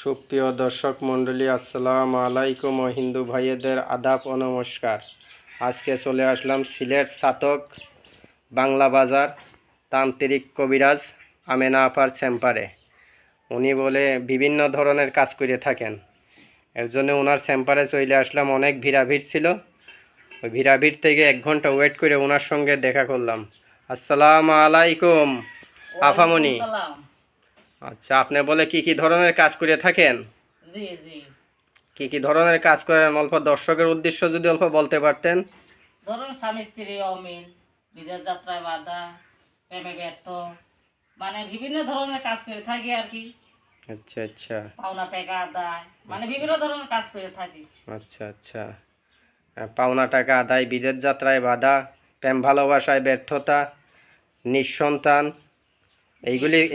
সুপ্রিয় দর্শক মণ্ডলী, আসসালামু আলাইকুম ও হিন্দু ভাইয়েদের আদাব ও নমস্কার। আজকে চলে আসলাম সিলেট ছাতক বাংলা বাজার তান্ত্রিক কবিরাজ আমেনা আপার চেম্বারে। উনি বলে বিভিন্ন ধরনের কাজ করে থাকেন, এর জন্য ওনার চেম্বারে চলে আসলাম। অনেক ভিড়াভিড় ছিল, ওই ভিড়াভিড় থেকে 1 ঘন্টা ওয়েট করে ওনার সঙ্গে দেখা করলাম। আসসালামু আলাইকুম আফামনি। আচ্ছা, আপনি বলে কি ধরনের কাজ করে থাকেন? জি জি। কি ধরনের কাজ করেন অল্প দর্শকের উদ্দেশ্য যদি অল্প বলতে পারতেন। ধরুন স্বামী স্ত্রী অমিল, বিদেশ যাত্রায় বাধা, প্রেমে ব্যর্থ, মানে বিভিন্ন ধরনের কাজ করে থাকি আর কি। আচ্ছা আচ্ছা। পাওনা টাকা আদায়, মানে বিভিন্ন ধরনের কাজ করে থাকি। আচ্ছা আচ্ছা। পাওনা টাকা আদায়, বিদেশ যাত্রায় বাধা, প্রেম ভালোবাসায় ব্যর্থতা, নিঃসন্তান,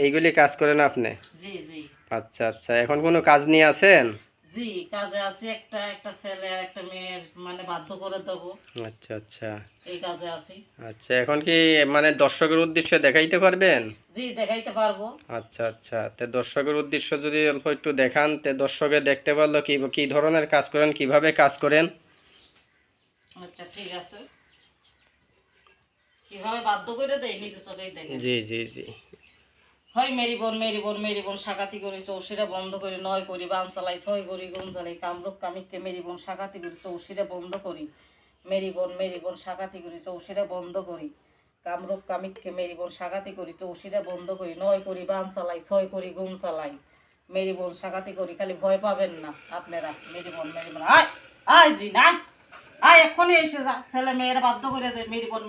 এইগুলি কাজ করেন আপনি? জি জি। আচ্ছা আচ্ছা। এখন কোনো কাজ নিয়ে আছেন? জি, কাজে আছি। একটা ছেলে আর একটা মেয়ের মানে বাধ্য করে দেবো। আচ্ছা আচ্ছা। এই কাজে আছি। আচ্ছা, এখন কি মানে দর্শকের উদ্দেশ্যে দেখাইতে পারবেন? জি, দেখাইতে পারবো। আচ্ছা আচ্ছা। তে দর্শকের উদ্দেশ্য যদি অল্প একটু দেখান, তে দর্শকে দেখতে পারলো কি ধরনের কাজ করেন, কিভাবে কাজ করেন। আচ্ছা ঠিক আছে। কিভাবে বাধ্য করে দেয় নিজে চোখেই দেখেন। জি জি জি। হয় মেরি বোন সাকাতি করি চৌশিরা বন্ধ করি, নয় করি বান চালাই, ছয় করি গুণ চালাই, কামরূপ কামিককে মেরি বোন সাকাতি করি চৌশিরা বন্ধ করি, মেরি বোন সাকাতি করি চৌশিরা বন্ধ করি, কামরূপ কামিককে মেরি বোন সাকাতি করি চৌশিরা বন্ধ করি, নয় করি বান চালাই, ছয় করি গুণ চালাই, মেরি বোন সাকাতি করি। খালি ভয় পাবেন না আপনারা। মেরি বোন আয় আয় জি না আয়, এক্ষুনি এসে যা। ছেলে মেয়েরা বাধ্য করে দেয় মেরি বোন।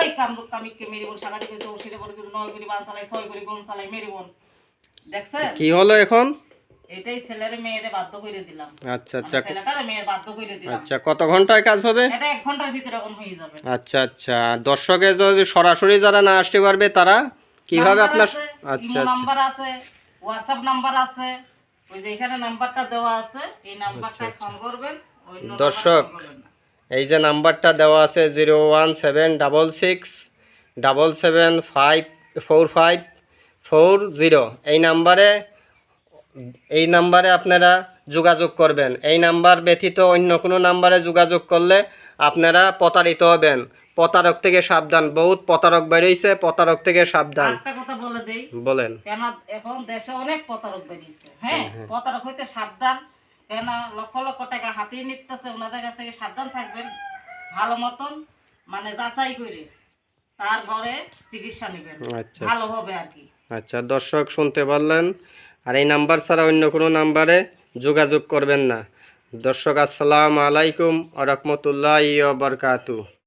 এই কামরূপ কামিককে মেরি বোন সাকাতি করি চৌশিরা বন্ধ করি, নয় করি বান চালাই, ছয় করি গুণ চালাই, মেরি বোন। দেখছেন কি হলো এখন? এটাই ছেলের মেয়েরে বাধ্য করে দিলাম। আচ্ছা আচ্ছা। ছেলেটারে মেয়ের বাধ্য করে দিলাম। আচ্ছা, কত ঘন্টায় কাজ হবে? এটা 1 ঘন্টার ভিতরে এখন হয়ে যাবে। আচ্ছা আচ্ছা। দর্শকে যদি সরাসরি যারা না আসতে পারবে তারা কিভাবে আপনার? আচ্ছা নাম্বার আছে, হোয়াটসঅ্যাপ নাম্বার আছে, ওই যে এখানে নাম্বারটা দেওয়া আছে, এই নাম্বারটা ফোন করবেন। দর্শক, এই যে নাম্বারটা দেওয়া আছে 01777674540, এই নাম্বারে আপনারা যোগাযোগ করবেন। এই নাম্বার ব্যতীত অন্য কোনো নাম্বারে যোগাযোগ করলে আপনারা প্রতারিত হবেন। প্রতারক থেকে সাবধান, বহুত প্রতারক বেরিয়েছে, প্রতারক থেকে সাবধান। একটা কথা বলে দেই, বলেন। কেন এখন দেশে অনেক প্রতারক বেরিয়েছে। হ্যাঁ, প্রতারক হইতে সাবধান। কেন লক্ষ লক্ষ টাকা হাতিয়ে নিতেছে, ওনাদের কাছ থেকে সাবধান থাকবেন। ভালো মতন মানে যাচাই করে তারপরে চিকিৎসা নেবেন, ভালো হবে আর কি। আচ্ছা দর্শক, শুনতে পারলেন। আর এই নাম্বার ছাড়া অন্য কোনো নাম্বারে যোগাযোগ করবেন না। দর্শক, আসসালামু আলাইকুম ওয়া রাহমাতুল্লাহি ওয়া বারাকাতুহু।